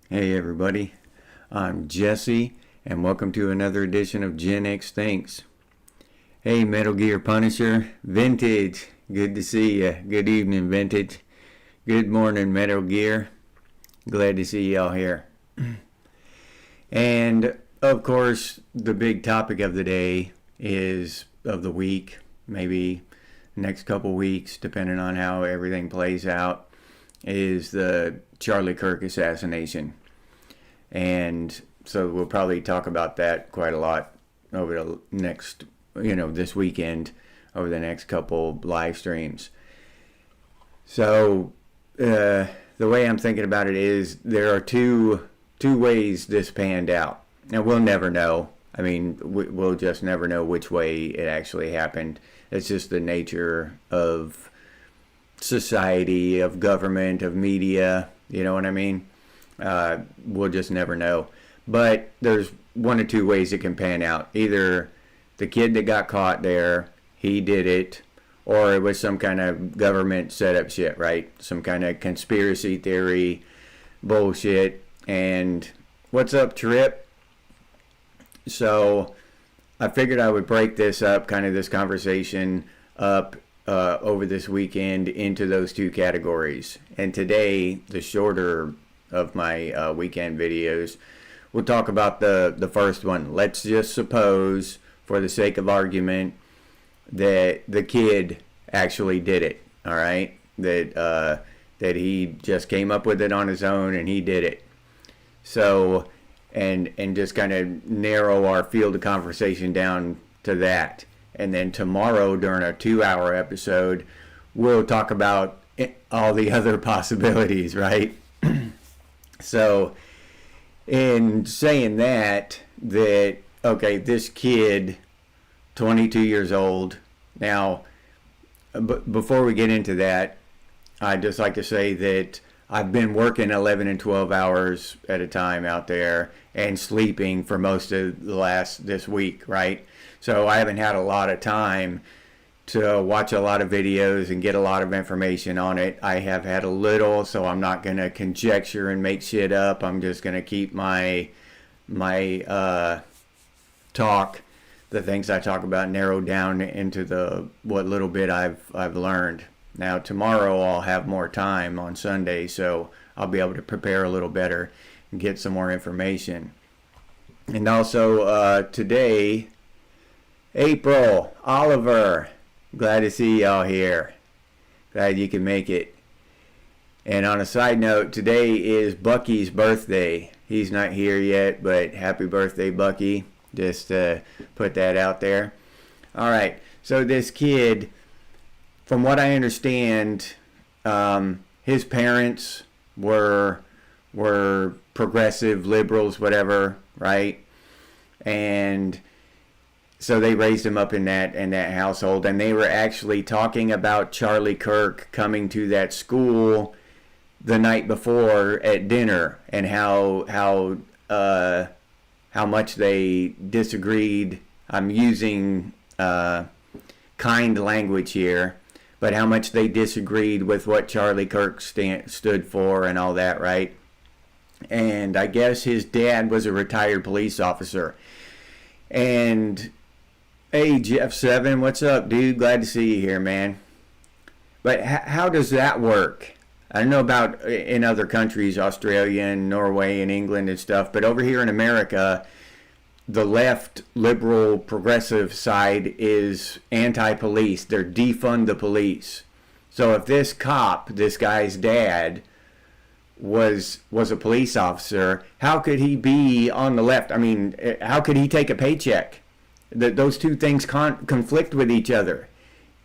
Hey everybody, I'm Jesse, and welcome to another edition of Gen X Thinks. Hey Metal Gear Punisher, Vintage, good to see ya. Good evening, Vintage. Good morning, Metal Gear. Glad to see y'all here. And of course, the big topic of the day of the week, maybe next couple weeks, depending on how everything plays out, is the Charlie Kirk assassination. And so we'll probably talk about that quite a lot over the next, this weekend, over the next couple live streams. So the way I'm thinking about it is there are two ways this panned out. Now we'll never know. I mean, we'll just never know which way it actually happened. It's just the nature of society, of government, of media, you know what I mean? We'll just never know. But there's one or two ways it can pan out. Either the kid that got caught there, he did it, or it was some kind of government setup shit, right? Some kind of conspiracy theory bullshit. And what's up, Trip? So I figured I would break this up, kind of this conversation up over this weekend into those two categories. And today, the shorter of my weekend videos, we'll talk about the first one. Let's just suppose, for the sake of argument, that the kid actually did it, all right? That he just came up with it on his own and he did it. So, and just kind of narrow our field of conversation down to that. And then tomorrow, during a 2-hour episode, we'll talk about all the other possibilities, right? So, in saying that, okay, this kid, 22 years old. Now, before we get into that, I'd just like to say that I've been working 11 and 12 hours at a time out there and sleeping for most of this week, right? So I haven't had a lot of time to watch a lot of videos and get a lot of information on it. I have had a little, so I'm not going to conjecture and make shit up. I'm just going to keep my talk, the things I talk about, narrowed down into what little bit I've learned. Now tomorrow I'll have more time on Sunday, so I'll be able to prepare a little better and get some more information. And also today, April, Oliver, glad to see y'all here. Glad you can make it. And on a side note, today is Bucky's birthday. He's not here yet, but happy birthday, Bucky. Just to put that out there. All right, so this kid, from what I understand, his parents were progressive liberals, whatever, right? And so they raised him up in that household, and they were actually talking about Charlie Kirk coming to that school the night before at dinner, and how much they disagreed. I'm using kind language here, but how much they disagreed with what Charlie Kirk stood for and all that, right? And I guess his dad was a retired police officer. And hey, Jeff7, what's up, dude? Glad to see you here, man. But how does that work? I don't know about in other countries, Australia and Norway and England and stuff, but over here in America, the left, liberal, progressive side is anti-police. They're defund the police. So if this cop, this guy's dad, was a police officer, how could he be on the left? I mean, how could he take a paycheck? Those two things conflict with each other.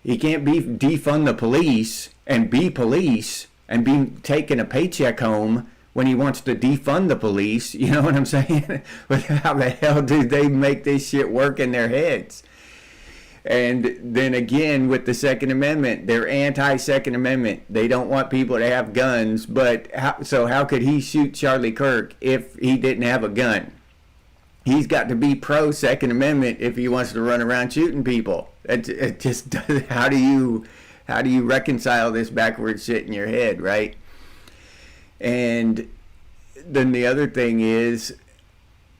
He can't be defund the police and be taking a paycheck home when he wants to defund the police. You know what I'm saying? But how the hell do they make this shit work in their heads? And then again, with the Second Amendment, they're anti-Second Amendment. They don't want people to have guns. But how could he shoot Charlie Kirk if he didn't have a gun? He's got to be pro-Second Amendment if he wants to run around shooting people. It just how do you reconcile this backward shit in your head, right? And then the other thing is,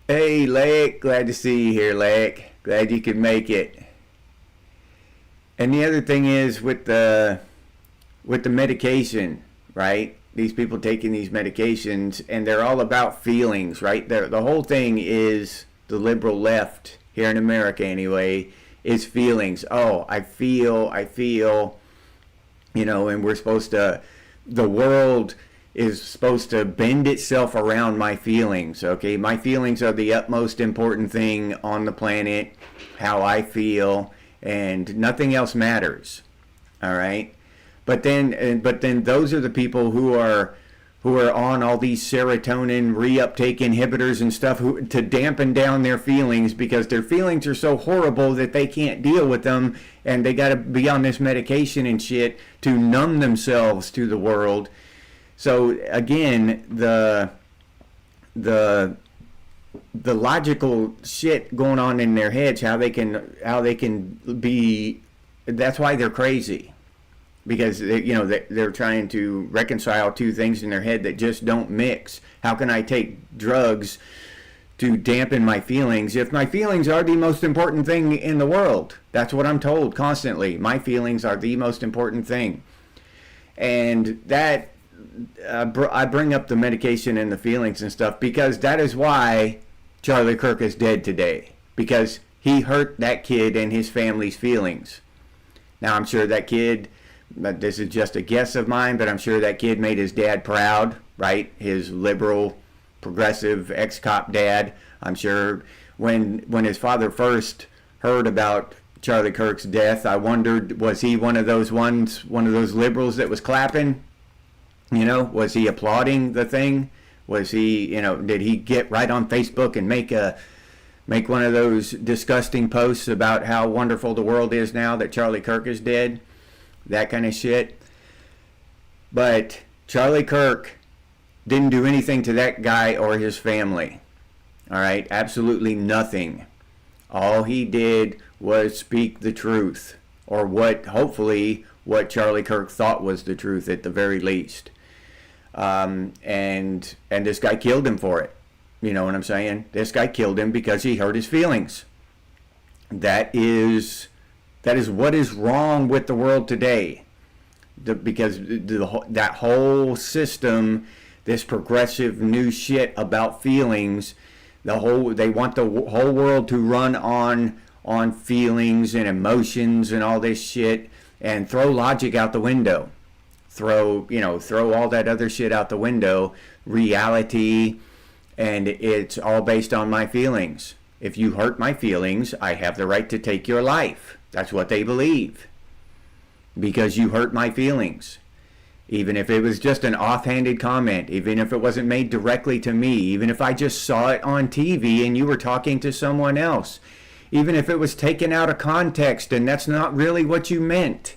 hey, Lake, glad to see you here, Lake. Glad you could make it. And the other thing is with the medication, right? These people taking these medications, and they're all about feelings, right? The whole thing is, the liberal left, here in America anyway, is feelings. Oh, I feel, you know, and the world is supposed to bend itself around my feelings, okay? My feelings are the utmost important thing on the planet, how I feel, and nothing else matters, all right? But then those are the people who are on all these serotonin reuptake inhibitors and stuff to dampen down their feelings, because their feelings are so horrible that they can't deal with them, and they got to be on this medication and shit to numb themselves to the world. So again, the logical shit going on in their heads, how they can be, that's why they're crazy. Because they're trying to reconcile two things in their head that just don't mix. How can I take drugs to dampen my feelings if my feelings are the most important thing in the world? That's what I'm told constantly. My feelings are the most important thing. And that I bring up the medication and the feelings and stuff because that is why Charlie Kirk is dead today. Because he hurt that kid and his family's feelings. Now I'm sure that kid, but this is just a guess of mine, but I'm sure that kid made his dad proud, right? His liberal, progressive, ex-cop dad. I'm sure when his father first heard about Charlie Kirk's death, I wondered, was he one of those liberals that was clapping? You know, was he applauding the thing? Was he, did he get right on Facebook and make one of those disgusting posts about how wonderful the world is now that Charlie Kirk is dead? That kind of shit. But Charlie Kirk didn't do anything to that guy or his family. All right? Absolutely nothing. All he did was speak the truth, or hopefully what Charlie Kirk thought was the truth at the very least. And this guy killed him for it. You know what I'm saying? This guy killed him because he hurt his feelings. That is what is wrong with the world today. Because that whole system, this progressive new shit about feelings, they want the whole world to run on feelings and emotions and all this shit, and throw logic out the window. Throw all that other shit out the window, reality, and it's all based on my feelings. If you hurt my feelings, I have the right to take your life. That's what they believe. Because you hurt my feelings. Even if it was just an offhanded comment, even if it wasn't made directly to me, even if I just saw it on TV and you were talking to someone else, even if it was taken out of context and that's not really what you meant,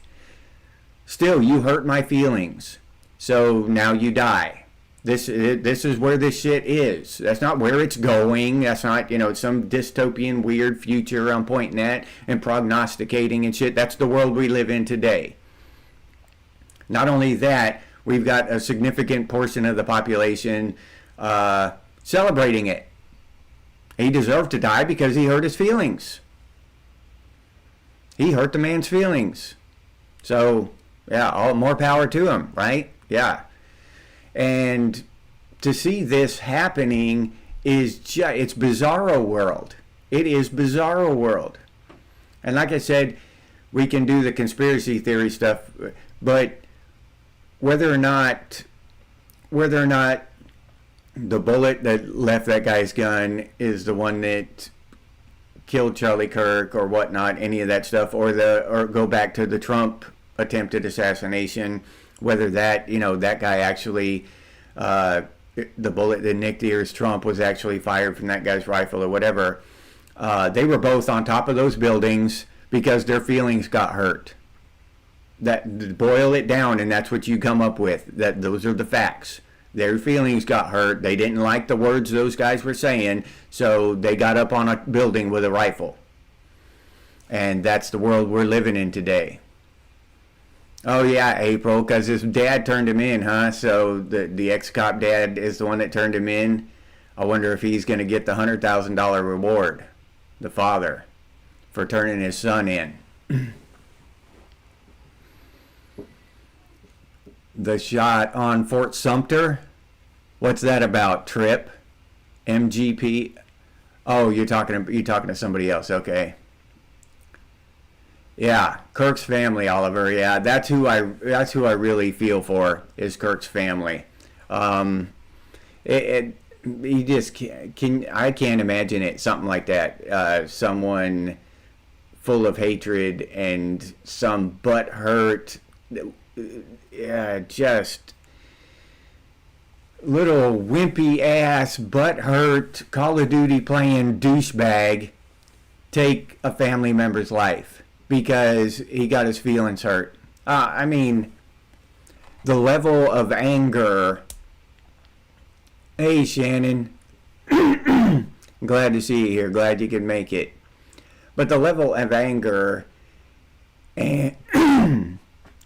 still you hurt my feelings. So now you die. This is where this shit is. That's not where it's going. That's not, some dystopian weird future I'm pointing at and prognosticating and shit. That's the world we live in today. Not only that, we've got a significant portion of the population celebrating it. He deserved to die because he hurt his feelings. He hurt the man's feelings. So, yeah, all more power to him, right? Yeah. And to see this happening it's bizarro world. It is bizarro world. And like I said, we can do the conspiracy theory stuff, but whether or not the bullet that left that guy's gun is the one that killed Charlie Kirk or whatnot, any of that stuff, or go back to the Trump attempted assassination, whether that, that guy actually, the bullet that nicked the ears Trump was actually fired from that guy's rifle or whatever. They were both on top of those buildings because their feelings got hurt. That boil it down, and that's what you come up with. That those are the facts. Their feelings got hurt. They didn't like the words those guys were saying, so they got up on a building with a rifle. And that's the world we're living in today. Oh yeah, April, because his dad turned him in, huh? So the ex-cop dad is the one that turned him in. I wonder if he's going to get the $100,000 reward, the father, for turning his son in. The shot on Fort Sumter, what's that about? Trip, MGP. Oh, you're talking to somebody else. Okay. Yeah, Kirk's family, Oliver. Yeah, that's who I really feel for, is Kirk's family. You just I can't imagine it, something like that. Someone full of hatred and some butthurt, just little wimpy ass butthurt Call of Duty playing douchebag take a family member's life because he got his feelings hurt. I mean, the level of anger. Hey, Shannon. Glad to see you here. Glad you could make it. But the level of anger and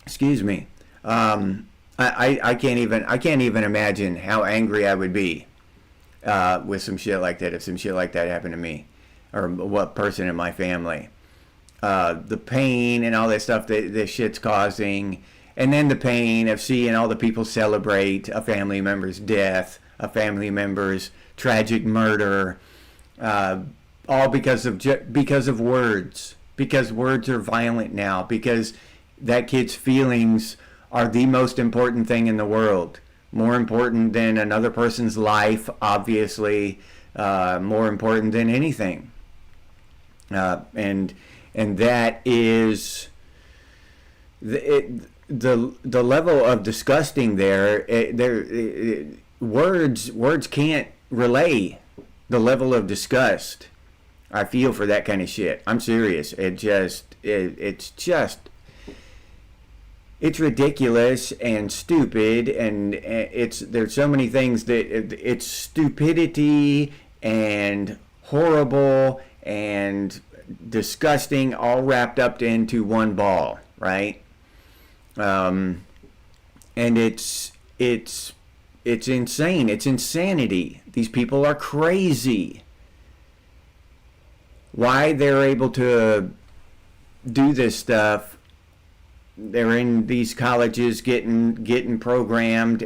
excuse me. I can't even imagine how angry I would be with some shit like that, if some shit like that happened to me or what person in my family. The pain and all that stuff that this shit's causing, and then the pain of seeing all the people celebrate a family member's death, a family member's tragic murder, all because of words. Because words are violent now. Because that kid's feelings are the most important thing in the world. More important than another person's life, obviously. More important than anything. And that is the level of disgusting there. Words can't relay the level of disgust I feel for that kind of shit. I'm serious. It's ridiculous and stupid, and there's so many things that it's stupidity and horrible and disgusting all wrapped up into one ball, right? And it's insane. It's insanity. These people are crazy. Why they're able to do this stuff? They're in these colleges getting programmed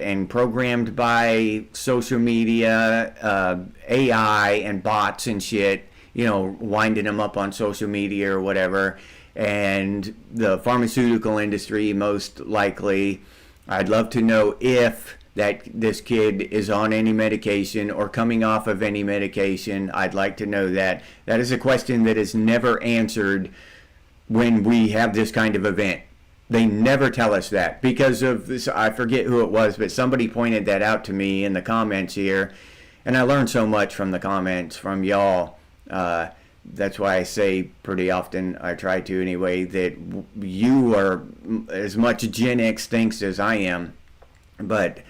by social media, AI and bots and shit, winding them up on social media or whatever. And the pharmaceutical industry, most likely. I'd love to know if this kid is on any medication or coming off of any medication. I'd like to know that. That is a question that is never answered when we have this kind of event. They never tell us that because of this. I forget who it was, but somebody pointed that out to me in the comments here. And I learned so much from the comments from y'all. That's why I say pretty often, I try to anyway, that you are as much Gen X thinks as I am. But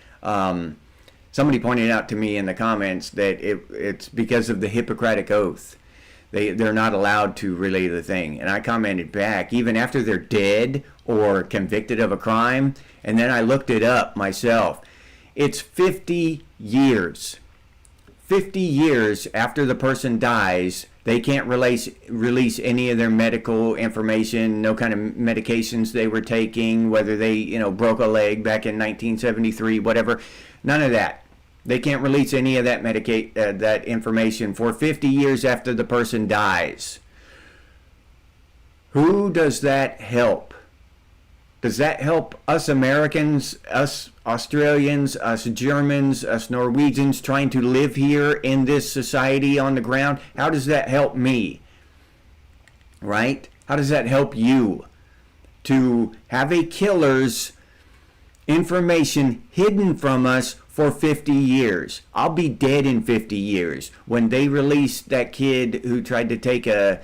somebody pointed out to me in the comments that it's because of the Hippocratic Oath. They're not allowed to relay the thing. And I commented back, even after they're dead or convicted of a crime, and then I looked it up myself. It's 50 years. 50 years after the person dies, they can't release any of their medical information, no kind of medications they were taking, whether they, broke a leg back in 1973, whatever. None of that. They can't release any of that that information for 50 years after the person dies. Who does that help? Does that help us Americans, us Australians, us Germans, us Norwegians trying to live here in this society on the ground? How does that help me? Right? How does that help you? To have a killer's information hidden from us for 50 years. I'll be dead in 50 years. When they released that kid who tried to take a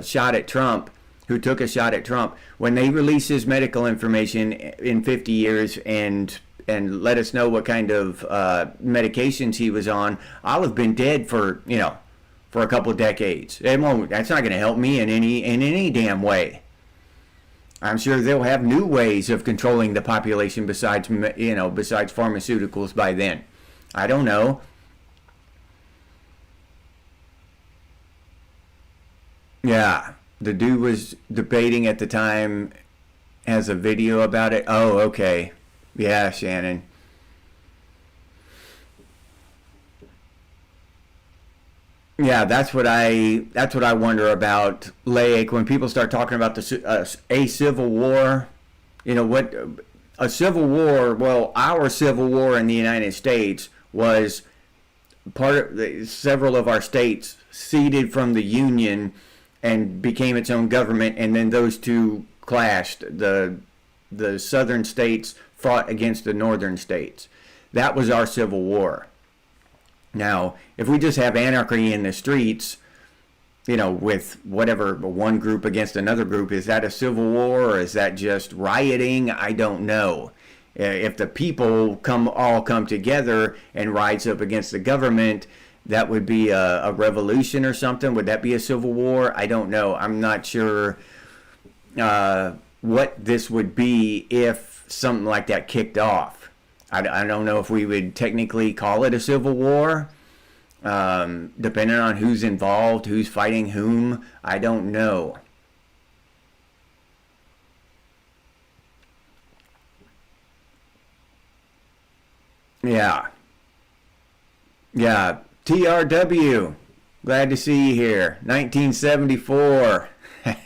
shot at Trump, who took a shot at Trump, when they release his medical information in 50 years and let us know what kind of medications he was on, I'll have been dead for a couple of decades. That's not going to help me in any damn way. I'm sure they'll have new ways of controlling the population besides pharmaceuticals by then. I don't know. Yeah, the dude was debating at the time, has a video about it. Oh, okay. Yeah, Shannon. Yeah, that's what I wonder about, Lake, when people start talking about a civil war. What a civil war? Well, our civil war in the United States was several of our states seceded from the Union and became its own government, and then those two clashed. The southern states fought against the northern states. That was our civil war. Now, if we just have anarchy in the streets, with whatever, one group against another group, is that a civil war or is that just rioting? I don't know. If the people all come together and rise up against the government, that would be a revolution or something. Would that be a civil war? I don't know. I'm not sure what this would be if something like that kicked off. I don't know if we would technically call it a civil war, depending on who's involved, who's fighting whom. I don't know. Yeah. Yeah. TRW. Glad to see you here. 1974.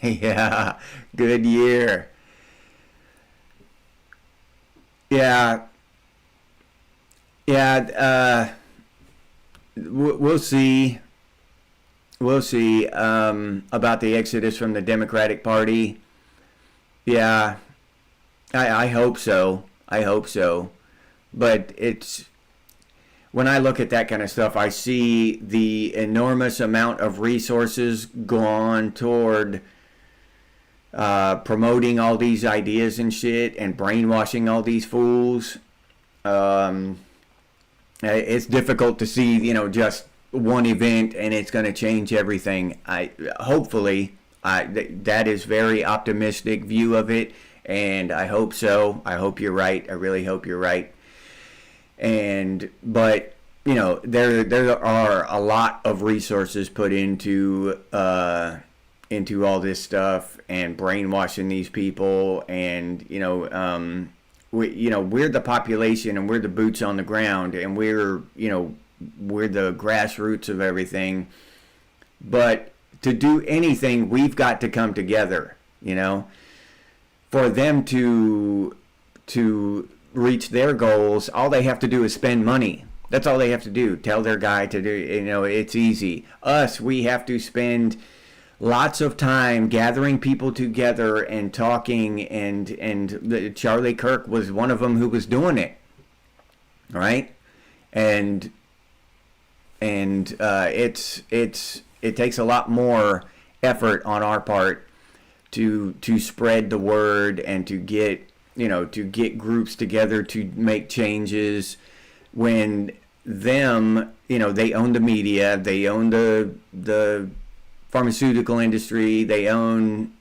Yeah. Good year. Yeah. Yeah, we'll see. We'll see about the exodus from the Democratic Party. Yeah, I hope so. I hope so. But when I look at that kind of stuff, I see the enormous amount of resources gone toward promoting all these ideas and shit and brainwashing all these fools. It's difficult to see, just one event and it's going to change everything. Hopefully, that is very optimistic view of it, and I hope so. I hope you're right. I really hope you're right. But there are a lot of resources put into all this stuff and brainwashing these people, and we're the population and we're the boots on the ground, and we're the grassroots of everything. But to do anything, we've got to come together, for them to reach their goals. All they have to do is spend money. That's all they have to do. Tell their guy to do, it's easy. Us, we have to spend lots of time gathering people together and talking, and Charlie Kirk was one of them who was doing it, right? And it takes a lot more effort on our part to spread the word and to get groups together to make changes when they own the media, they own the pharmaceutical industry, they own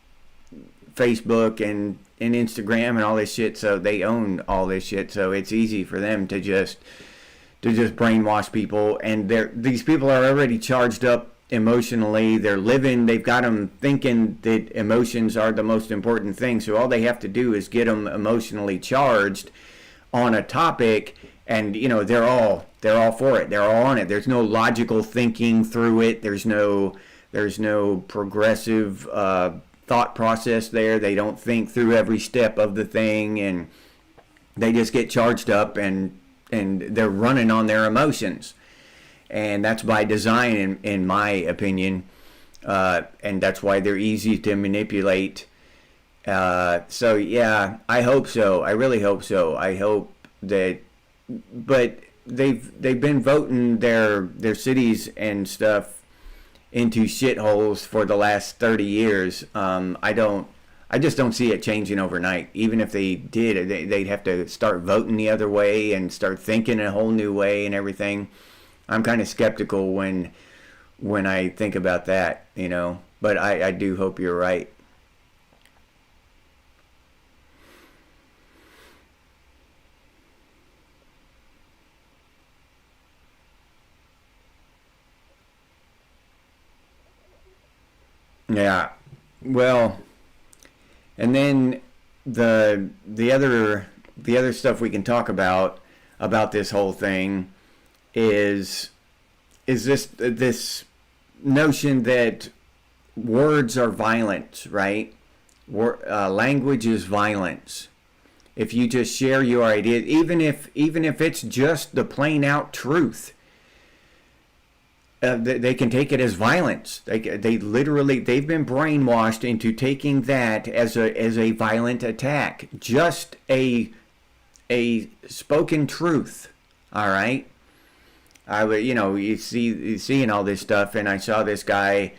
Facebook and Instagram and all this shit, so they own all this shit, so it's easy for them to just brainwash people, and these people are already charged up emotionally. They've got them thinking that emotions are the most important thing, so all they have to do is get them emotionally charged on a topic, and they're all they're all for it. They're all on it. There's no logical thinking through it. There's no progressive thought process there. They don't think through every step of the thing, and they just get charged up, and they're running on their emotions. And that's by design, in my opinion. And that's why they're easy to manipulate. So yeah, I hope so. I really hope so. I hope that, but they've been voting their cities and stuff into shitholes for the last 30 years. I just don't see it changing overnight. Even if they did, they'd have to start voting the other way and start thinking a whole new way and everything. I'm kind of skeptical when I think about that, you know. But I do hope you're right. Yeah. Well, and then the other stuff we can talk about this whole thing is this notion that words are violence, right? Language is violence. If you just share your idea, even if it's just the plain out truth, they can take it as violence. They literally, they've been brainwashed into taking that as a violent attack. Just a spoken truth. All right. You seeing all this stuff, and I saw this guy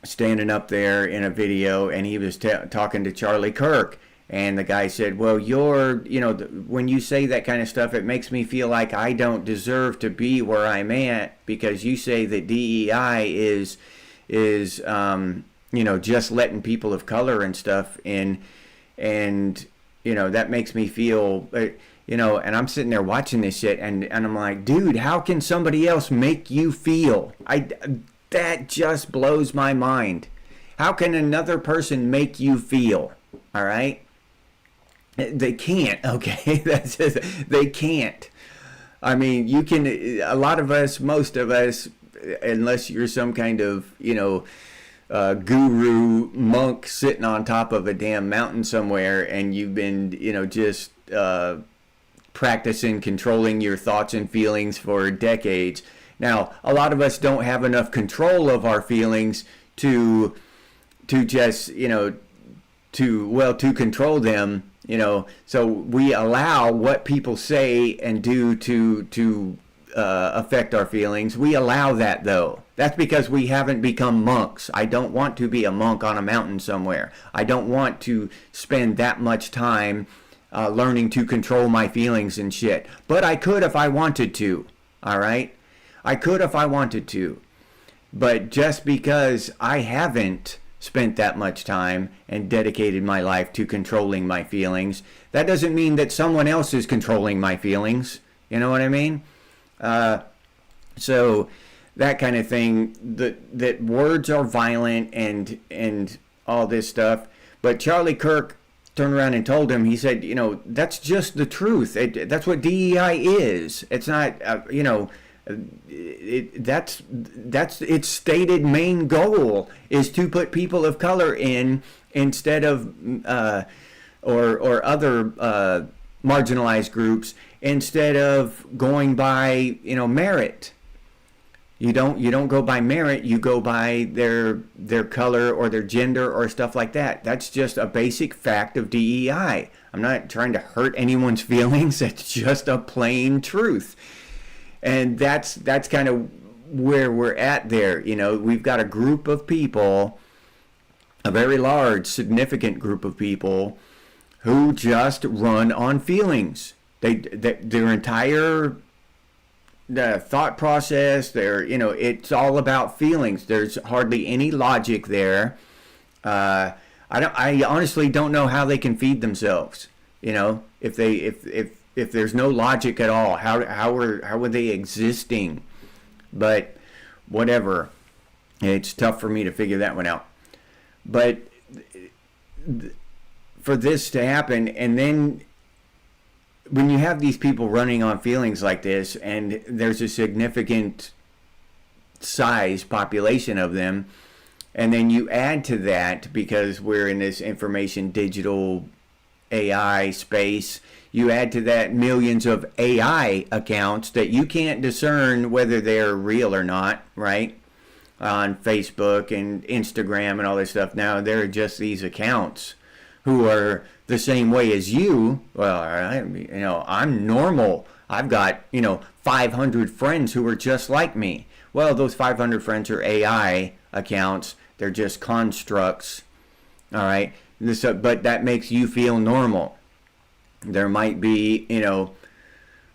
standing up there in a video, and he was talking to Charlie Kirk. And the guy said, well, when you say that kind of stuff, it makes me feel like I don't deserve to be where I'm at, because you say that DEI is just letting people of color and stuff in. And, that makes me feel, and I'm sitting there watching this shit, and I'm like, dude, how can somebody else make you feel? That just blows my mind. How can another person make you feel? All right? They can't, okay? That's just, they can't. I mean, you can, a lot of us, most of us, unless you're some kind of, guru monk sitting on top of a damn mountain somewhere, and you've been, just practicing controlling your thoughts and feelings for decades. Now, a lot of us don't have enough control of our feelings to just, to control them. So we allow what people say and do to affect our feelings. We allow that, though. That's because we haven't become monks. I don't want to be a monk on a mountain somewhere. I don't want to spend that much time learning to control my feelings and shit. But I could if I wanted to, all right? I could if I wanted to. But just because I haven't spent that much time and dedicated my life to controlling my feelings, that doesn't mean that someone else is controlling my feelings. You know what I mean? So that kind of thing, that words are violent and all this stuff. But Charlie Kirk turned around and told him, he said, that's just the truth. That's what DEI is. It's not, that's its stated main goal, is to put people of color in instead of or other marginalized groups, instead of going by merit. You don't go by merit, you go by their color or their gender or stuff like that. That's just a basic fact of DEI. I'm not trying to hurt anyone's feelings. It's just a plain truth. And that's kind of where we're at there. We've got a group of people, a very large, significant group of people, who just run on feelings. Their entire thought process, it's all about feelings. There's hardly any logic there. I honestly don't know how they can feed themselves. If there's no logic at all, how are they existing? But whatever, it's tough for me to figure that one out. But for this to happen, and then when you have these people running on feelings like this, and there's a significant size population of them, and then you add to that, because we're in this information digital AI space, you add to that millions of AI accounts that you can't discern whether they're real or not, right? On Facebook and Instagram and all this stuff. Now they're just these accounts who are the same way as you. Well, I'm normal. I've got 500 friends who are just like me. Well, those 500 friends are AI accounts. They're just constructs. All right. But that makes you feel normal. There might be,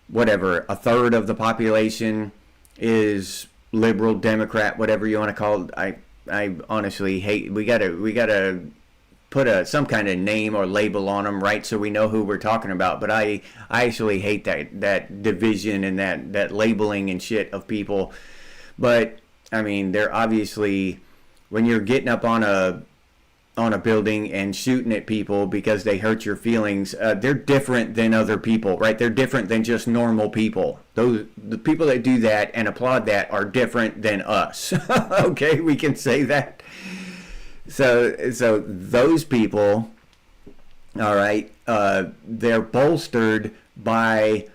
whatever, a third of the population is liberal, Democrat, whatever you want to call it. I honestly hate. We gotta put some kind of name or label on them, right? So we know who we're talking about. But I actually hate that division and that labeling and shit of people. But I mean, they're obviously, when you're getting up on a building and shooting at people because they hurt your feelings, they're different than other people, right? They're different than just normal people. The people that do that and applaud that are different than us. Okay, we can say that. So those people, all right, they're bolstered by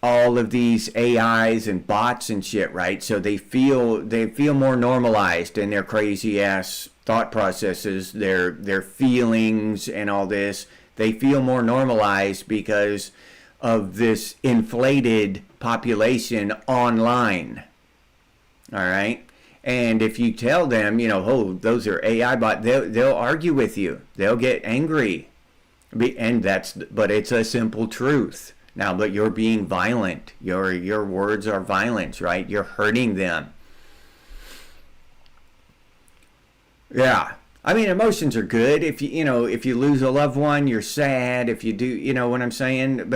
all of these AIs and bots and shit, right? So they feel more normalized in their crazy ass thought processes, their feelings and all this. They feel more normalized because of this inflated population online. All right? And if you tell them, oh, those are AI bots, they'll argue with you. They'll get angry. But it's a simple truth. Now, but you're being violent. Your words are violence, right? You're hurting them. Yeah. I mean, emotions are good. If you lose a loved one, you're sad. If you do, you know what I'm saying?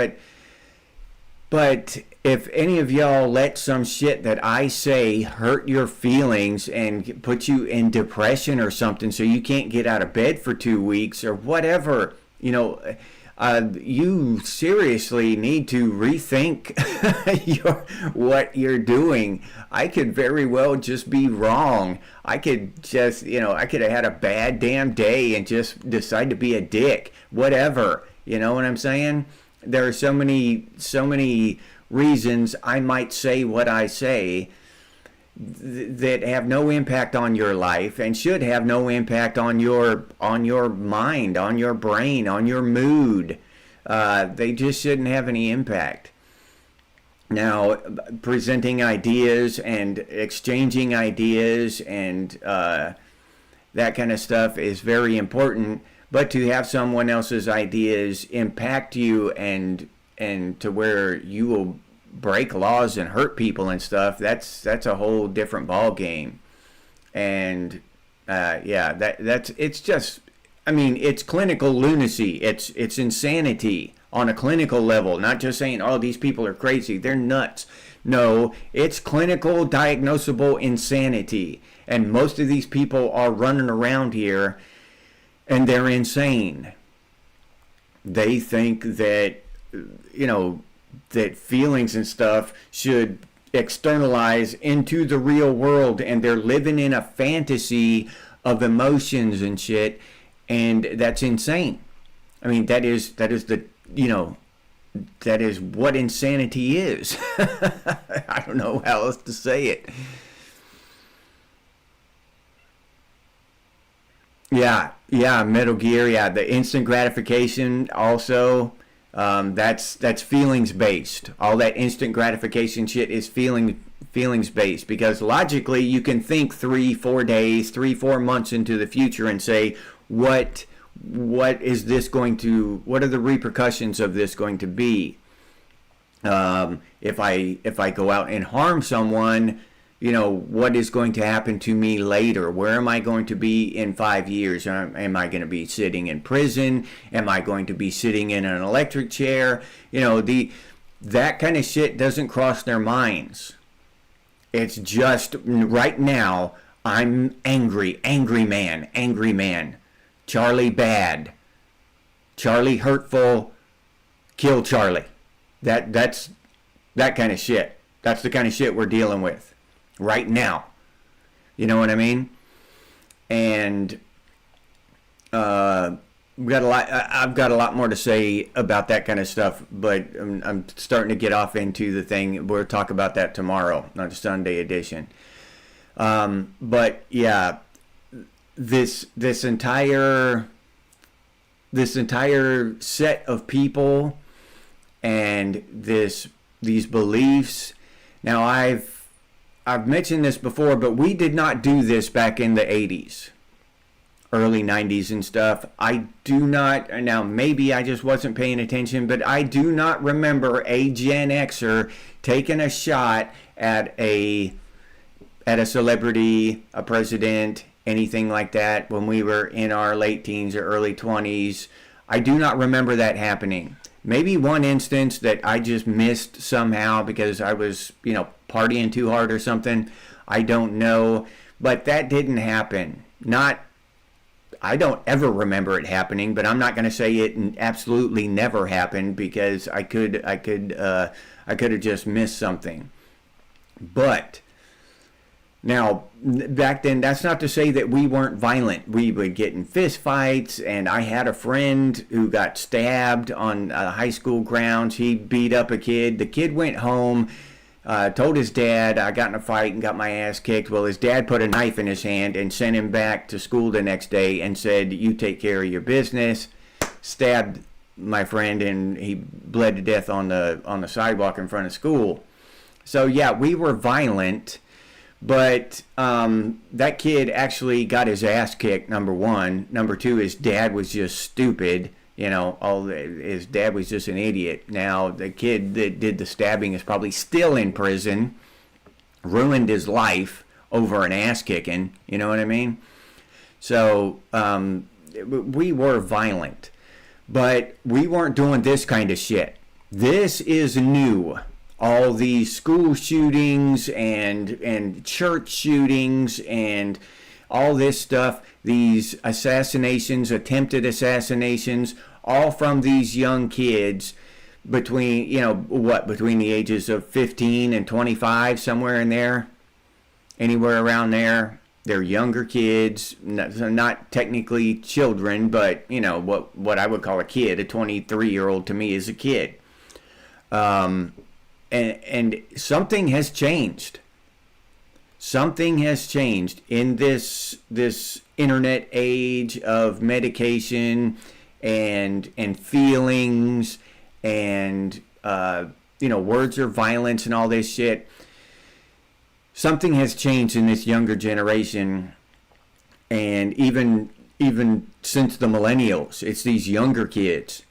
But if any of y'all let some shit that I say hurt your feelings and put you in depression or something so you can't get out of bed for 2 weeks or whatever, you seriously need to rethink what you're doing. I could very well just be wrong. I could just, I could have had a bad damn day and just decide to be a dick. Whatever. You know what I'm saying? There are so many reasons I might say what I say that have no impact on your life and should have no impact on your mind, on your brain, on your mood. They just shouldn't have any impact. Now, presenting ideas and exchanging ideas and that kind of stuff is very important, but to have someone else's ideas impact you and to where you will break laws and hurt people and stuff, that's a whole different ball game. And it's just, I mean, it's clinical lunacy. It's insanity on a clinical level, not just saying, oh, these people are crazy, they're nuts. No, it's clinical diagnosable insanity. And most of these people are running around here and they're insane. They think that, that feelings and stuff should externalize into the real world, and they're living in a fantasy of emotions and shit, and that's insane. I mean, that is what insanity is. I don't know how else to say it. Yeah, Metal Gear, yeah, the instant gratification also. That's feelings based. All that instant gratification shit is feelings based, because logically you can think 3-4 days, 3-4 months into the future and say, what is this going to, what are the repercussions of this going to be? If I go out and harm someone, what is going to happen to me later? Where am I going to be in 5 years? Am I going to be sitting in prison? Am I going to be sitting in an electric chair? That kind of shit doesn't cross their minds. It's just right now, I'm angry man. Charlie bad. Charlie hurtful, kill Charlie. That's that kind of shit. That's the kind of shit we're dealing with right now. You know what I mean? And we've got a lot. I've got a lot more to say about that kind of stuff, but I'm starting to get off into the thing. We'll talk about that tomorrow, not the Sunday edition. But yeah, this entire set of people and these beliefs. Now I've mentioned this before, but we did not do this back in the 80s, early 90s and stuff. I do not, now maybe I just wasn't paying attention, but I do not remember a Gen Xer taking a shot at a celebrity, a president, anything like that when we were in our late teens or early 20s. I do not remember that happening. Maybe one instance that I just missed somehow because I was, partying too hard or something. I don't know. But that didn't happen. I don't ever remember it happening, but I'm not going to say it absolutely never happened because I could have just missed something. But now, back then, that's not to say that we weren't violent. We would get in fist fights, and I had a friend who got stabbed on high school grounds. He beat up a kid. The kid went home, told his dad, I got in a fight and got my ass kicked. Well, his dad put a knife in his hand and sent him back to school the next day and said, you take care of your business. Stabbed my friend, and he bled to death on the sidewalk in front of school. So, yeah, we were violent. But that kid actually got his ass kicked, number one. Number two, his dad was just stupid. His dad was just an idiot. Now, the kid that did the stabbing is probably still in prison, ruined his life over an ass kicking. You know what I mean? So, we were violent. But we weren't doing this kind of shit. This is new. All these school shootings and church shootings and all this stuff, these assassinations, attempted assassinations, all from these young kids between the ages of 15 and 25, somewhere in there, anywhere around there. They're younger kids, not technically children, but, what I would call a kid. A 23-year-old to me is a kid. And something has changed. Something has changed in this internet age of medication and feelings and words of violence and all this shit. Something has changed in this younger generation, and even since the millennials, it's these younger kids,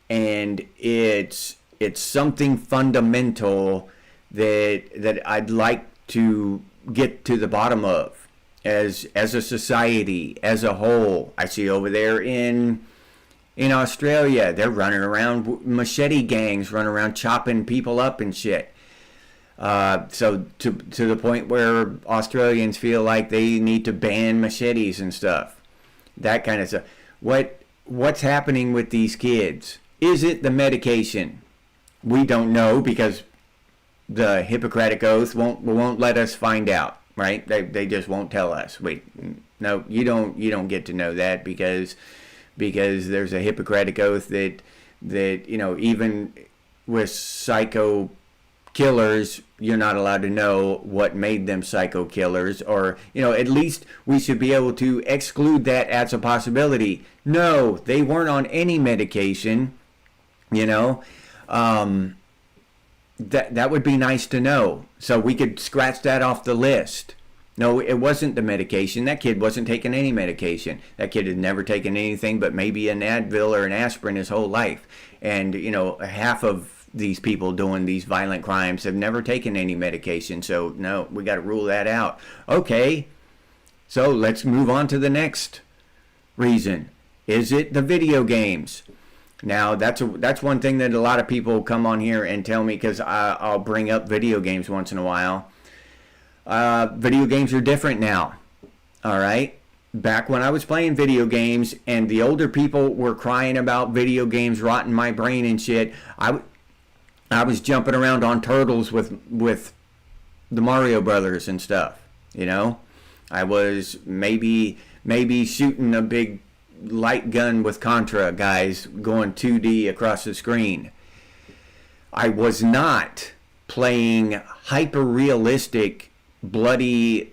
and it's something fundamental that I'd like to get to the bottom of as a society, as a whole. I see over there in Australia, they're running around, machete gangs running around chopping people up and shit. So to the point where Australians feel like they need to ban machetes and stuff. That kind of stuff. What's happening with these kids? Is it the medication? We don't know because the Hippocratic Oath won't let us find out, right? They just won't tell us. Wait, no, you don't get to know that because there's a Hippocratic Oath that even with psycho killers, you're not allowed to know what made them psycho killers, or at least we should be able to exclude that as a possibility. No, they weren't on any medication, that would be nice to know, so we could scratch that off the list. No, it wasn't the medication. That kid wasn't taking any medication. That kid had never taken anything but maybe an Advil or an aspirin his whole life. And, half of these people doing these violent crimes have never taken any medication. So, no, we got to rule that out. Okay, so let's move on to the next reason. Is it the video games? Now, that's one thing that a lot of people come on here and tell me, because I'll bring up video games once in a while. Video games are different now. All right? back when I was playing video games and the older people were crying about video games rotting my brain and shit, I was jumping around on turtles with the Mario Brothers and stuff, you know? I was maybe shooting a big light gun with Contra guys going 2D across the screen. I was not playing hyper-realistic, bloody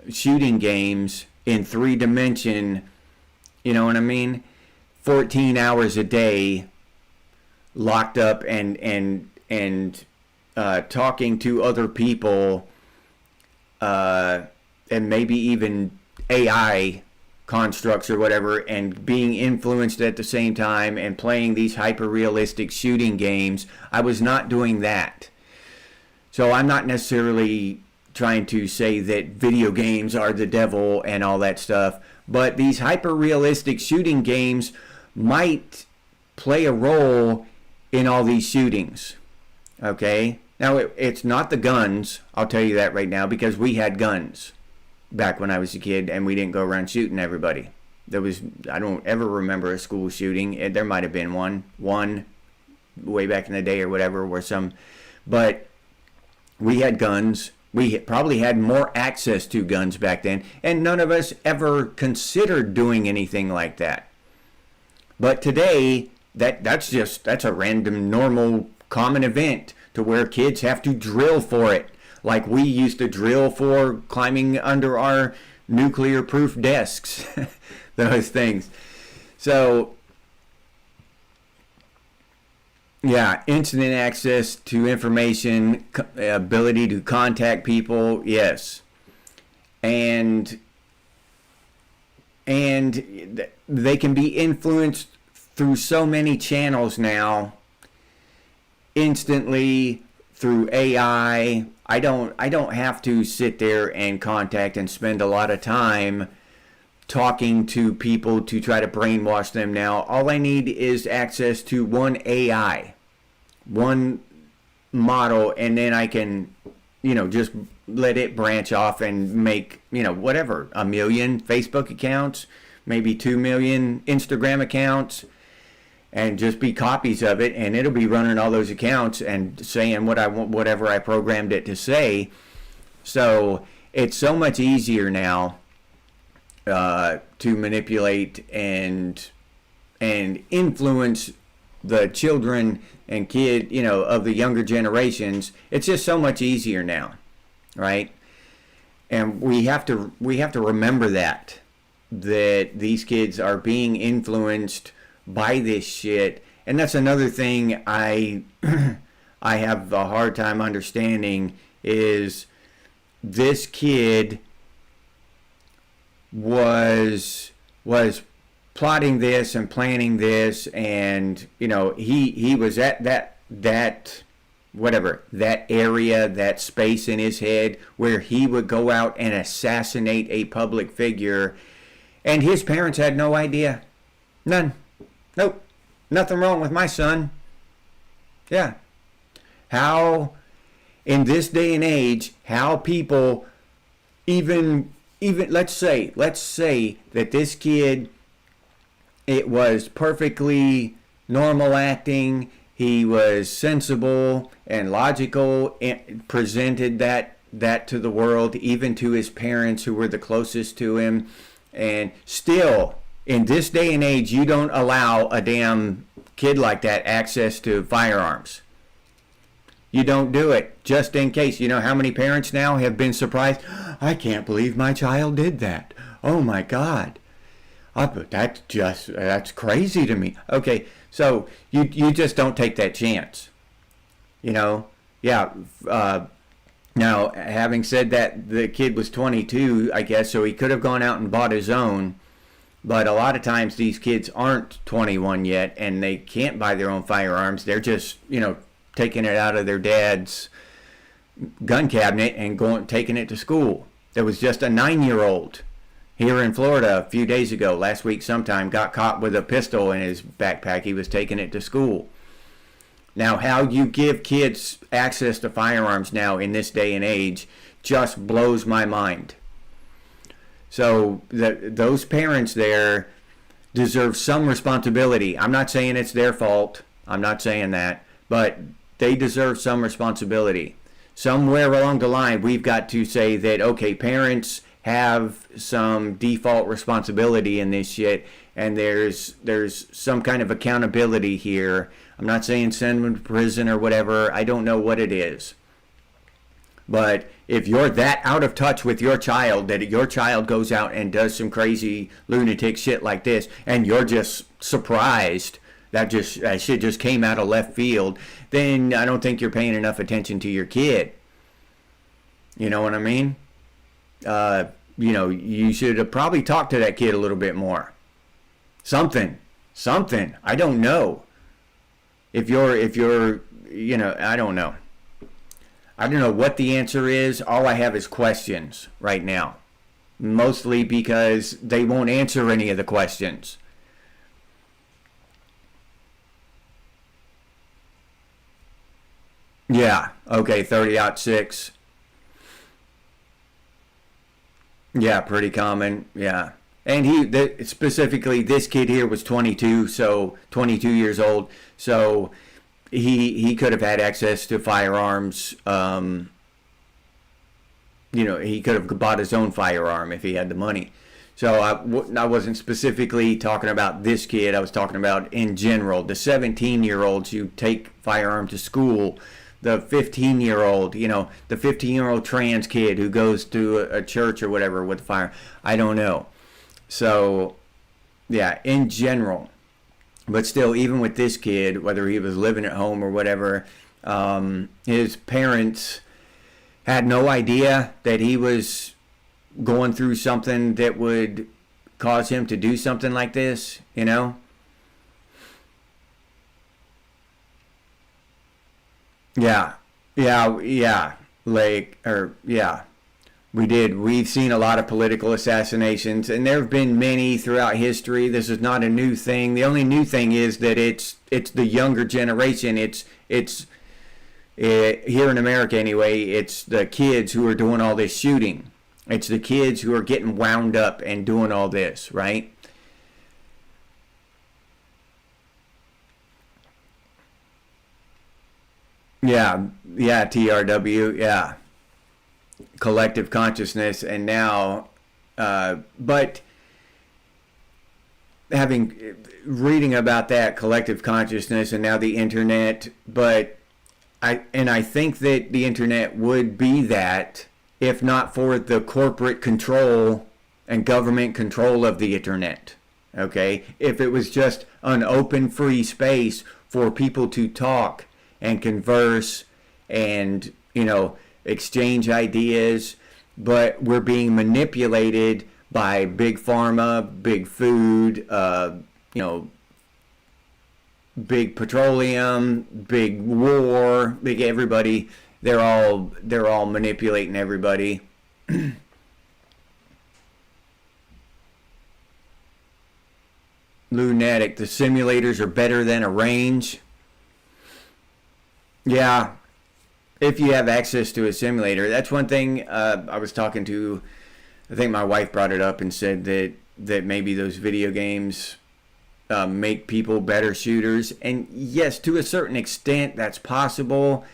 shooting games in 3-dimension, you know what I mean? 14 hours a day, locked up and talking to other people, and maybe even AI constructs or whatever, and being influenced at the same time and playing these hyper-realistic shooting games. I was not doing that. So I'm not necessarily trying to say that video games are the devil and all that stuff, but these hyper-realistic shooting games might play a role in all these shootings. Okay? Now, it's not the guns, I'll tell you that right now, because we had guns back when I was a kid, and we didn't go around shooting everybody. I don't ever remember a school shooting. There might have been one way back in the day or whatever, but we had guns. We probably had more access to guns back then, and none of us ever considered doing anything like that. But today, that's a random, normal, common event to where kids have to drill for it, like we used to drill for climbing under our nuclear-proof desks, those things. So, yeah, instant access to information, ability to contact people, yes. And they can be influenced through so many channels now, instantly, through AI. I don't have to sit there and contact and spend a lot of time talking to people to try to brainwash them now. All I need is access to one AI, one model, and then I can, just let it branch off and make, whatever, 1 million Facebook accounts, maybe 2 million Instagram accounts, and just be copies of it, and it'll be running all those accounts and saying what I want, whatever I programmed it to say. So it's so much easier now to manipulate and influence the children and of the younger generations. It's just so much easier now, right? And we have to remember that these kids are being influenced by this shit. And that's another thing I have a hard time understanding, is this kid was plotting this and planning this, and he was at that area, that space in his head where he would go out and assassinate a public figure, and his parents had no idea. None. Nope. Nothing wrong with my son. Yeah. How, in this day and age, how people even let's say that this kid, it was perfectly normal acting, he was sensible and logical, and presented that to the world, even to his parents who were the closest to him, and still, in this day and age, you don't allow a damn kid like that access to firearms. You don't do it, just in case. You know how many parents now have been surprised? I can't believe my child did that. Oh my God. That's crazy to me. Okay, so you just don't take that chance. Yeah. Now, having said that, the kid was 22, I guess, so he could have gone out and bought his own. But a lot of times these kids aren't 21 yet, and they can't buy their own firearms. They're just, taking it out of their dad's gun cabinet and taking it to school. There was just a 9-year-old here in Florida a few days ago, last week sometime, got caught with a pistol in his backpack. He was taking it to school. Now, how you give kids access to firearms now in this day and age just blows my mind. So those parents there deserve some responsibility. I'm not saying it's their fault. I'm not saying that, but they deserve some responsibility. Somewhere along the line, we've got to say that, okay, parents have some default responsibility in this shit, and there's some kind of accountability here. I'm not saying send them to prison or whatever. I don't know what it is. But if you're that out of touch with your child, that your child goes out and does some crazy lunatic shit like this, and you're just surprised that shit just came out of left field, then I don't think you're paying enough attention to your kid. You know what I mean? You should have probably talked to that kid a little bit more. Something. I don't know. If you're, I don't know. I don't know what the answer is. All I have is questions right now. Mostly because they won't answer any of the questions. Yeah. Okay. 30-06. Yeah. Pretty common. Yeah. And specifically, this kid here was 22, so 22 years old. So he could have had access to firearms. He could have bought his own firearm if he had the money. So I wasn't specifically talking about this kid. I was talking about in general, the 17-year-olds who take firearm to school, the 15-year-old, the 15-year-old trans kid who goes to a church or whatever with fire. I don't know. So, yeah, in general. But still, even with this kid, whether he was living at home or whatever, his parents had no idea that he was going through something that would cause him to do something like this, Yeah, yeah. We did. We've seen a lot of political assassinations, and there have been many throughout history. This is not a new thing. The only new thing is that it's the younger generation. It's here in America anyway. It's the kids who are doing all this shooting. It's the kids who are getting wound up and doing all this, right? Yeah, TRW, yeah. Collective consciousness, and now but reading about that collective consciousness and now the internet, but I think that the internet would be that if not for the corporate control and government control of the internet. Okay, if it was just an open free space for people to talk and converse and exchange ideas, but we're being manipulated by big pharma, big food, big petroleum, big war, big everybody. They're all manipulating everybody. Lunatic. The simulators are better than a range. Yeah, if you have access to a simulator. That's one thing I was talking to, I think my wife brought it up and said that maybe those video games make people better shooters. And yes, to a certain extent that's possible,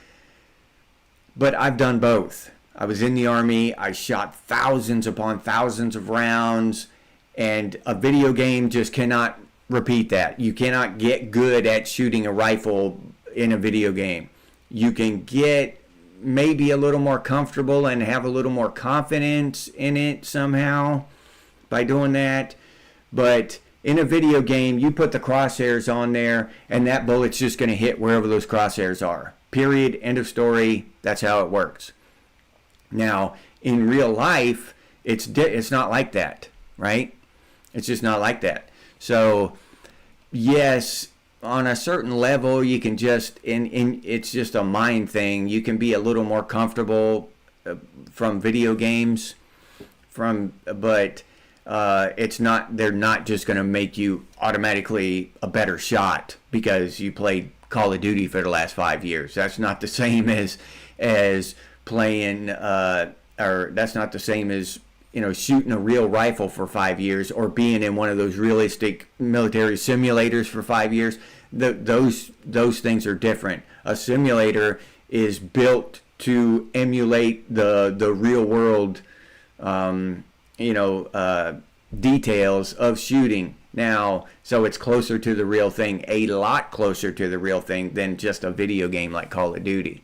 but I've done both. I was in the Army, I shot thousands upon thousands of rounds, and a video game just cannot repeat that. You cannot get good at shooting a rifle in a video game. You can get maybe a little more comfortable and have a little more confidence in it somehow by doing that. But in a video game, you put the crosshairs on there and that bullet's just going to hit wherever those crosshairs are. Period. End of story. That's how it works. Now, in real life, it's not like that, right? It's just not like that. So, yes, on a certain level, you can just it's just a mind thing. You can be a little more comfortable from video games, but it's not. They're not just going to make you automatically a better shot because you played Call of Duty for the last 5 years. That's not the same as playing, or that's not the same as shooting a real rifle for 5 years or being in one of those realistic military simulators for 5 years. Those things are different. A simulator is built to emulate the real world, details of shooting. Now, so it's closer to the real thing, a lot closer to the real thing than just a video game like Call of Duty.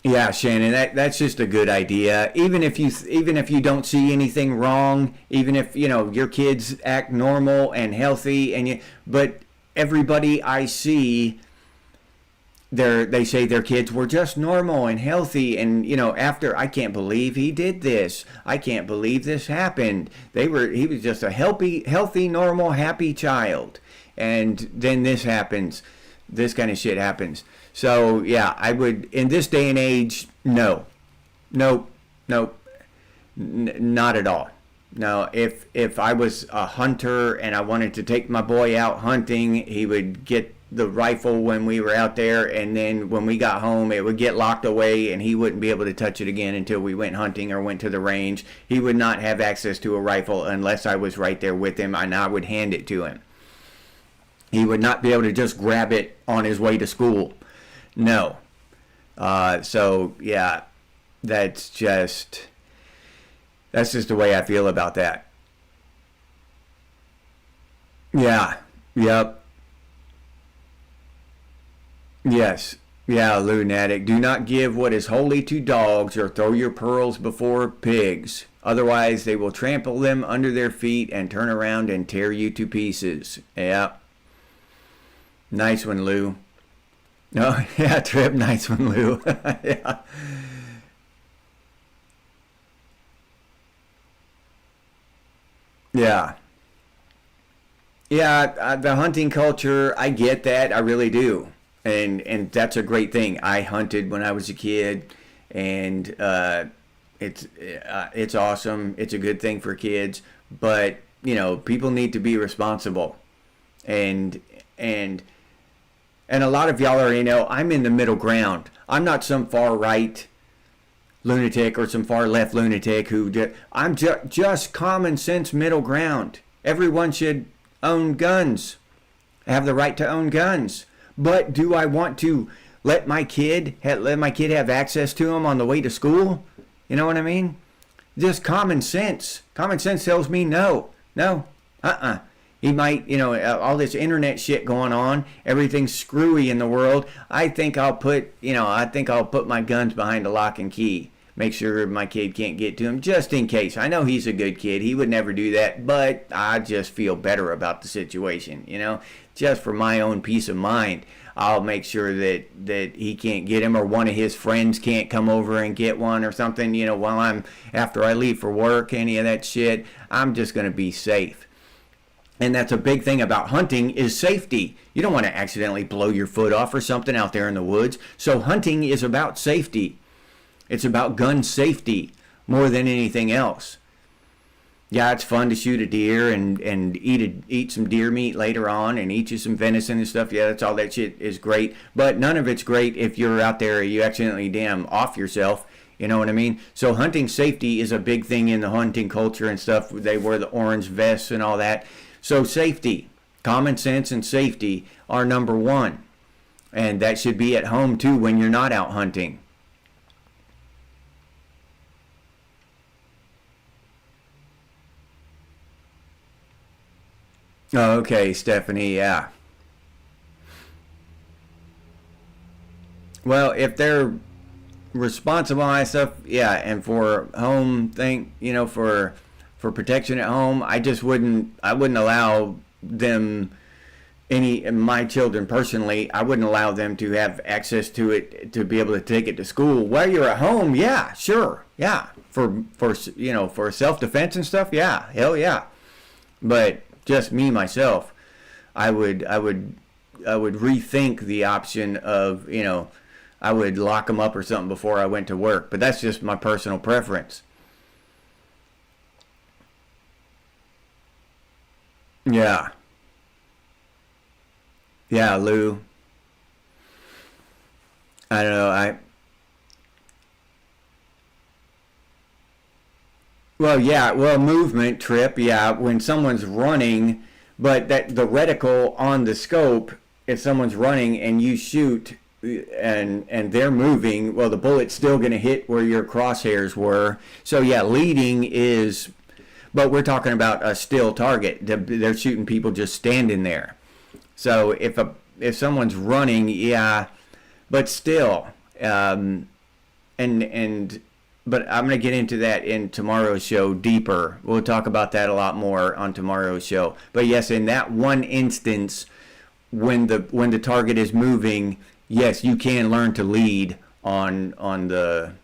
Yeah, Shannon, that's just a good idea. Even if you don't see anything wrong, even if your kids act normal and healthy, but everybody I see, they say their kids were just normal and healthy, and after, I can't believe he did this. I can't believe this happened. He was just a healthy, normal, happy child, and then this happens. This kind of shit happens. So yeah, I would, in this day and age, no, nope, not at all. No, if I was a hunter and I wanted to take my boy out hunting, he would get the rifle when we were out there, and then when we got home, it would get locked away, and he wouldn't be able to touch it again until we went hunting or went to the range. He would not have access to a rifle unless I was right there with him, and I would hand it to him. He would not be able to just grab it on his way to school. No. So yeah, that's just the way I feel about that. Yeah. Yep. Yes. Yeah, lunatic. Do not give what is holy to dogs or throw your pearls before pigs. Otherwise, they will trample them under their feet and turn around and tear you to pieces. Yeah. Nice one, Lou. Oh, yeah, Trip. Nice one, Lou. Yeah. Yeah. Yeah, the hunting culture, I get that. I really do. And that's a great thing. I hunted when I was a kid, and it's awesome. It's a good thing for kids, but people need to be responsible. And and and a lot of y'all already know I'm in the middle ground. I'm not some far right lunatic or some far left lunatic I'm just common sense middle ground. Everyone should own guns, have the right to own guns. But do I want to let my kid have access to them on the way to school? You know what I mean? Just common sense. Common sense tells me no. No. He might, all this internet shit going on, everything's screwy in the world. I think I'll put my guns behind a lock and key. Make sure my kid can't get to him, just in case. I know he's a good kid. He would never do that, but I just feel better about the situation, just for my own peace of mind. I'll make sure that he can't get him, or one of his friends can't come over and get one or something, after I leave for work, any of that shit. I'm just going to be safe. And that's a big thing about hunting is safety. You don't want to accidentally blow your foot off or something out there in the woods. So hunting is about safety. It's about gun safety more than anything else. Yeah, it's fun to shoot a deer and eat some deer meat later on and eat you some venison and stuff. Yeah, that's all that shit is great. But none of it's great if you're out there, you accidentally damn off yourself. You know what I mean? So hunting safety is a big thing in the hunting culture and stuff. They wear the orange vests and all that. So safety, common sense and safety are number one. And that should be at home too when you're not out hunting. Okay, Stephanie, yeah. Well, if they're responsible and stuff, yeah, and for home thing, for protection at home, I wouldn't allow them my children personally, I wouldn't allow them to have access to it to be able to take it to school. While you're at home, yeah, sure, yeah, for self-defense and stuff, yeah, hell yeah. But just me myself, I would rethink the option of, I would lock them up or something before I went to work. But that's just my personal preference. Yeah. Yeah, Lou. I don't know. Well, yeah, well, movement trip, yeah, when someone's running, but that the reticle on the scope, if someone's running and you shoot and they're moving, well, the bullet's still going to hit where your crosshairs were. So yeah, leading is, but we're talking about a still target. They're shooting people just standing there. So if someone's running, yeah, but still, and but I'm going to get into that in tomorrow's show deeper. We'll talk about that a lot more on tomorrow's show. But yes, in that one instance, when the target is moving, yes, you can learn to lead on the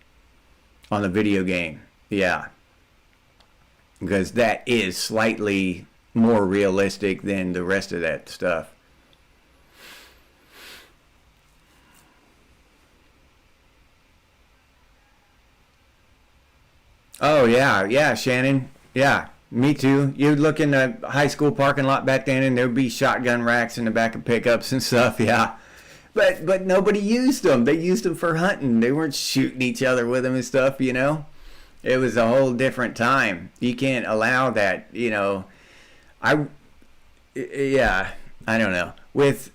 video game. Yeah, because that is slightly more realistic than the rest of that stuff. Oh yeah, yeah, Shannon. Yeah, me too. You'd look in the high school parking lot back then, and there'd be shotgun racks in the back of pickups and stuff. Yeah, but nobody used them. They used them for hunting. They weren't shooting each other with them and stuff. It was a whole different time. You can't allow that. I yeah, I don't know. With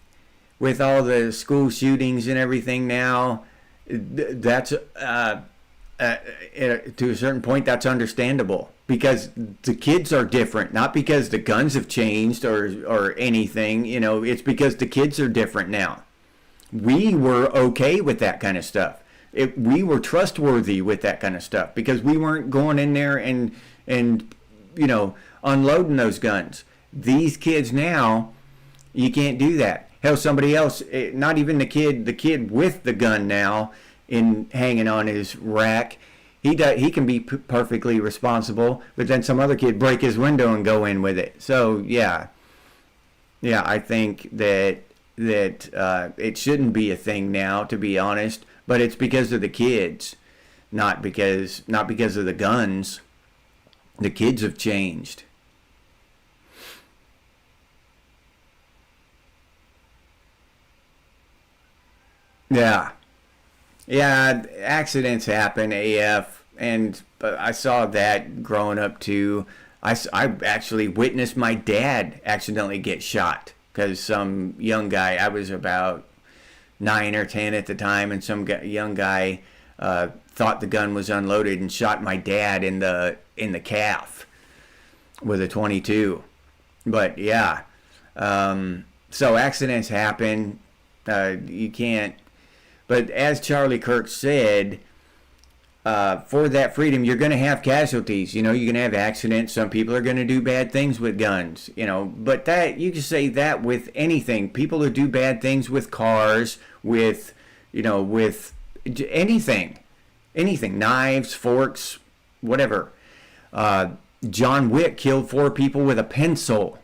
all the school shootings and everything now, that's uh, to a certain point, that's understandable because the kids are different, not because the guns have changed or anything. It's because the kids are different now. We were okay with that kind of stuff. We were trustworthy with that kind of stuff because we weren't going in there and unloading those guns. These kids now, you can't do that. Hell, somebody else, not even the kid with the gun now, in hanging on his rack, he can be perfectly responsible, but then some other kid break his window and go in with it. So yeah, I think that it shouldn't be a thing now, to be honest. But it's because of the kids, not because of the guns. The kids have changed. Yeah. Yeah, accidents happen, AF, and I saw that growing up too. I actually witnessed my dad accidentally get shot because some young guy, I was about 9 or 10 at the time, and some young guy thought the gun was unloaded and shot my dad in the calf with a 22. But yeah, so accidents happen. You can't. But as Charlie Kirk said, for that freedom, you're going to have casualties. You're going to have accidents. Some people are going to do bad things with guns. But that you can say that with anything. People who do bad things with cars, with anything, knives, forks, whatever. John Wick killed 4 people with a pencil,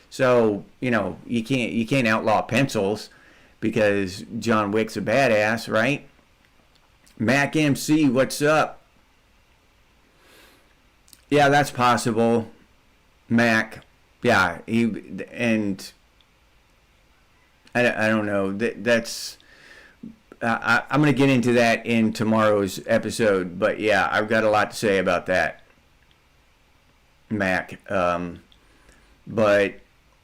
So you can't outlaw pencils because John Wick's a badass, right? Mac MC, what's up? Yeah, that's possible. Mac, yeah, and I don't know. That's I'm going to get into that in tomorrow's episode, but yeah, I've got a lot to say about that, Mac. But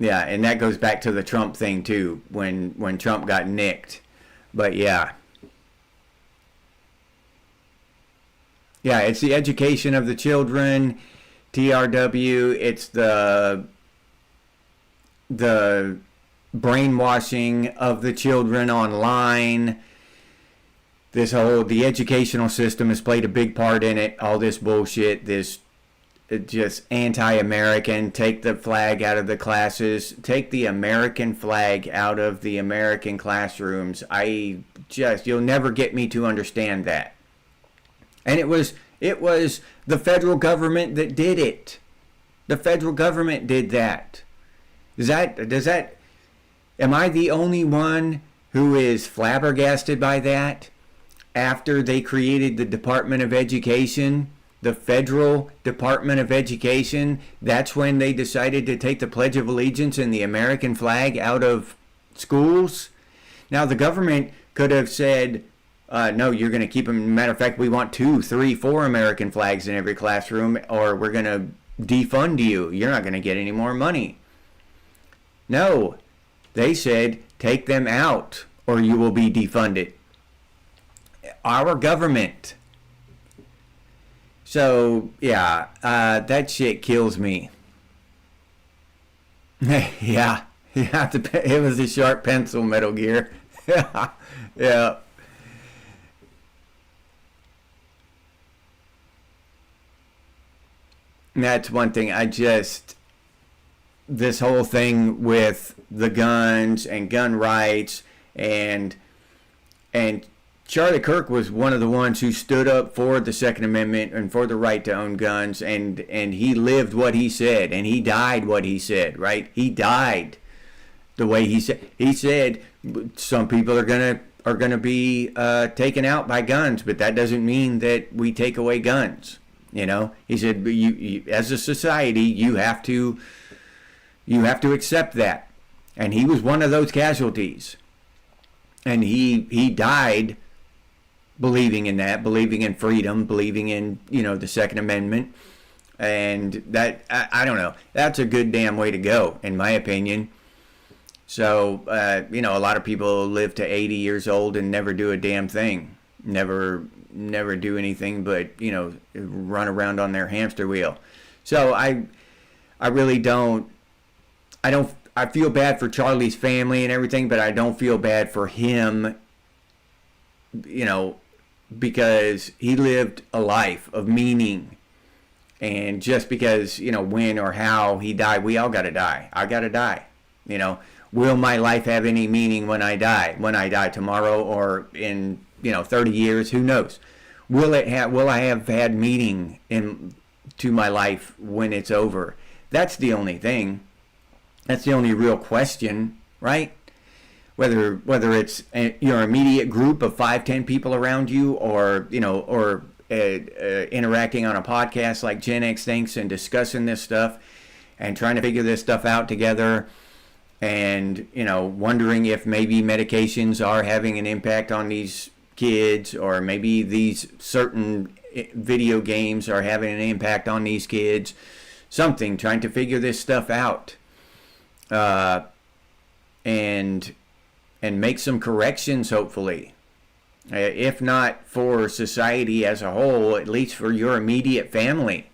yeah, and that goes back to the Trump thing too, when Trump got nicked. But yeah. Yeah, it's the education of the children, TRW, it's the brainwashing of the children online. The educational system has played a big part in it. All this bullshit, this just anti-American, take the flag out of the classes, take the American flag out of the American classrooms. You'll never get me to understand that. And it was the federal government that did it. The federal government did that. Am I the only one who is flabbergasted by that? After they created the Department of Education, the Federal Department of Education, that's when they decided to take the Pledge of Allegiance and the American flag out of schools. Now the government could have said, No, you're going to keep them. Matter of fact, we want 2, 3, 4 American flags in every classroom, or we're going to defund you. You're not going to get any more money. No, they said take them out or you will be defunded. Our government. So, yeah, that shit kills me. Yeah, it was a sharp pencil, Metal Gear. Yeah. That's one thing. This whole thing with the guns and gun rights and Charlie Kirk was one of the ones who stood up for the Second Amendment and for the right to own guns, and he lived what he said, and he died what he said, right? He died the way he said. He said some people are gonna be taken out by guns, but that doesn't mean that we take away guns. You know, he said, you as a society, you have to accept that, and he was one of those casualties, and he died believing in that, believing in freedom, believing in, the Second Amendment. And that, I don't know, that's a good damn way to go, in my opinion. So, a lot of people live to 80 years old and never do a damn thing. Never do anything but, run around on their hamster wheel. So I really don't, I feel bad for Charlie's family and everything, but I don't feel bad for him, because he lived a life of meaning. And just because, when or how he died, we all got to die. I got to die. Will my life have any meaning when I die? When I die tomorrow or in, 30 years, who knows? Will I have had meaning to my life when it's over? That's the only thing. That's the only real question, right? Whether it's your immediate group of 5, 10 people around you, or interacting on a podcast like Gen X Thinks and discussing this stuff and trying to figure this stuff out together, and wondering if maybe medications are having an impact on these kids, or maybe these certain video games are having an impact on these kids. Something, trying to figure this stuff out, and make some corrections, hopefully. If not for society as a whole, at least for your immediate family,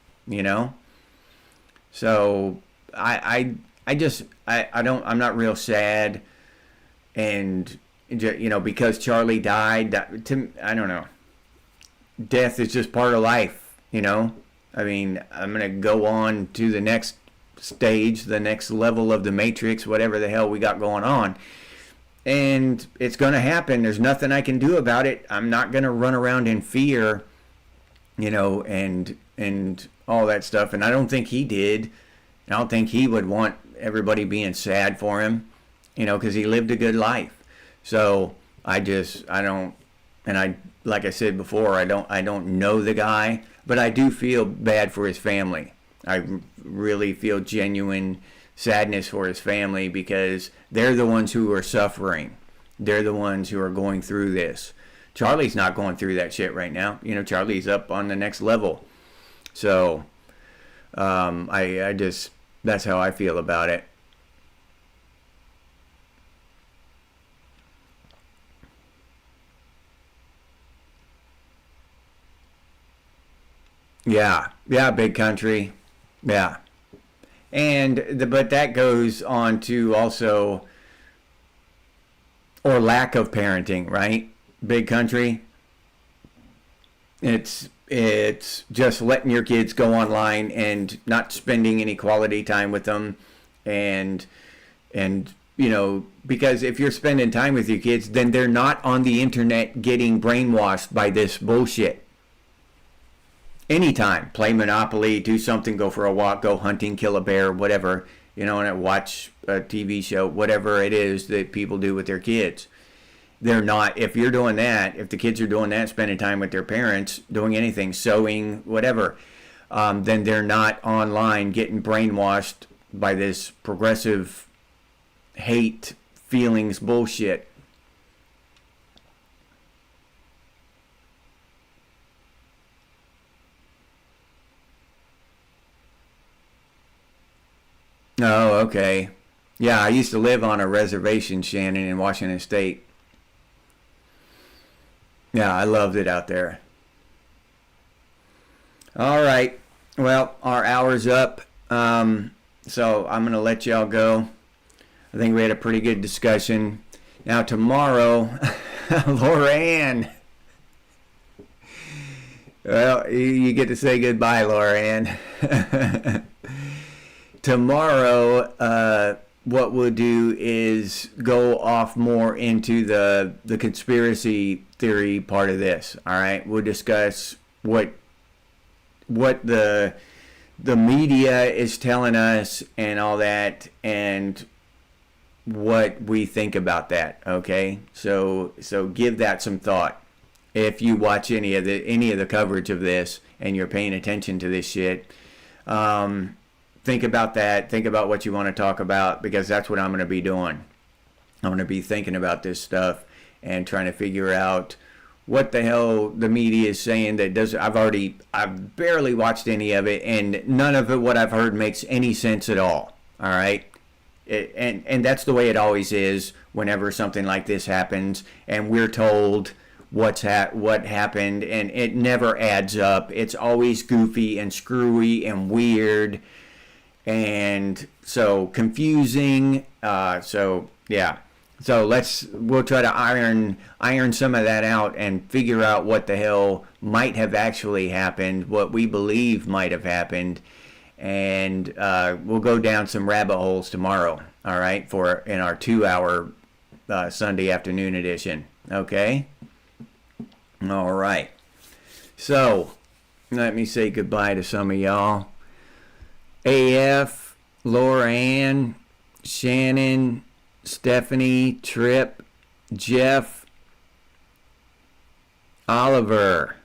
So I'm not real sad, and because Charlie died, I don't know. Death is just part of life, I mean, I'm gonna go on to the next stage, the next level of the Matrix, whatever the hell we got going on. And it's going to happen. There's nothing I can do about it. I'm not going to run around in fear, and all that stuff. And I don't think he did. I don't think he would want everybody being sad for him, because he lived a good life. So like I said before, I don't know the guy, but I do feel bad for his family. I really feel genuine sadness for his family, because they're the ones who are suffering. They're the ones who are going through this. Charlie's not going through that shit right now. Charlie's up on the next level. So, that's how I feel about it. Yeah, big country. Yeah. But that goes on to also, or lack of parenting, right? Big country. It's just letting your kids go online and not spending any quality time with them, and because if you're spending time with your kids, then they're not on the internet getting brainwashed by this bullshit. Anytime, play Monopoly, do something, go for a walk, go hunting, kill a bear, whatever, and watch a TV show, whatever it is that people do with their kids. They're not, if you're doing that, if the kids are doing that, spending time with their parents, doing anything, sewing, whatever, then they're not online getting brainwashed by this progressive hate feelings bullshit. Oh, okay. Yeah, I used to live on a reservation, Shannon, in Washington State. Yeah, I loved it out there. All right. Well, our hour's up. So I'm going to let y'all go. I think we had a pretty good discussion. Now, tomorrow, Laura Ann. Well, you get to say goodbye, Laura Ann. Tomorrow, what we'll do is go off more into the conspiracy theory part of this. All right, we'll discuss what the media is telling us and all that, and what we think about that. Okay, so give that some thought. If you watch any of the coverage of this and you're paying attention to this shit, think about that. Think about what you want to talk about, because that's what I'm going to be doing. I'm going to be thinking about this stuff and trying to figure out what the hell the media is saying that doesn't. I've barely watched any of it, and none of it, what I've heard, makes any sense at all. All right, and that's the way it always is whenever something like this happens, and we're told what happened, and it never adds up. It's always goofy and screwy and weird, and so confusing. So yeah. So we'll try to iron some of that out and figure out what the hell might have actually happened, what we believe might have happened, and we'll go down some rabbit holes tomorrow. All right, in our 2-hour Sunday afternoon edition. Okay. All right. So let me say goodbye to some of y'all. AF, Laura Ann, Shannon, Stephanie, Tripp, Jeff, Oliver,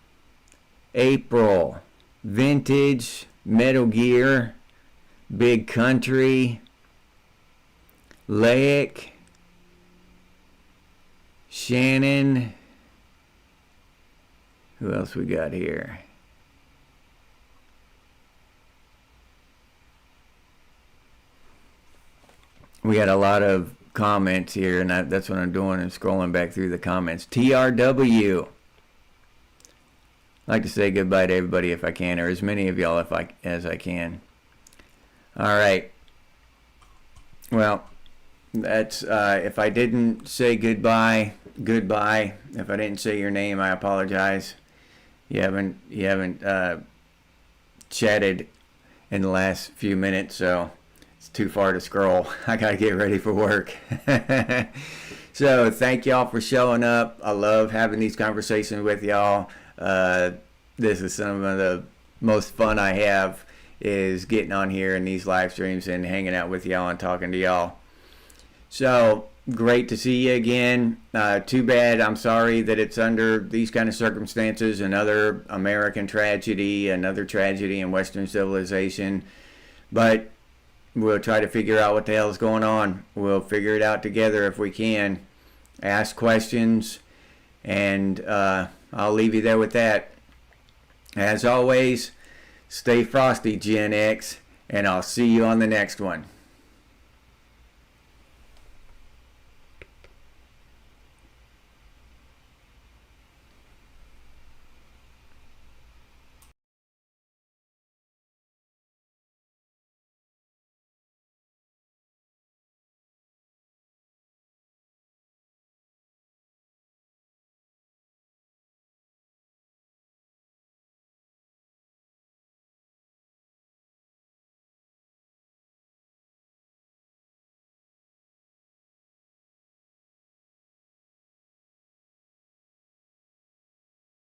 April, Vintage, Metal Gear, Big Country, Laic, Shannon. Who else we got here? We got a lot of comments here, and that's what I'm doing, and scrolling back through the comments. TRW. I'd like to say goodbye to everybody if I can, or as many of y'all as I can. All right. Well, that's if I didn't say goodbye. If I didn't say your name, I apologize. You haven't chatted in the last few minutes, so it's too far to scroll. I gotta get ready for work. So thank y'all for showing up. I love having these conversations with y'all. This is some of the most fun I have, is getting on here in these live streams and hanging out with y'all and talking to y'all. So great to see you again. Too bad. I'm sorry that it's under these kind of circumstances, another American tragedy, another tragedy in Western civilization. But we'll try to figure out what the hell is going on. We'll figure it out together if we can. Ask questions, and I'll leave you there with that. As always, stay frosty, Gen X, and I'll see you on the next one.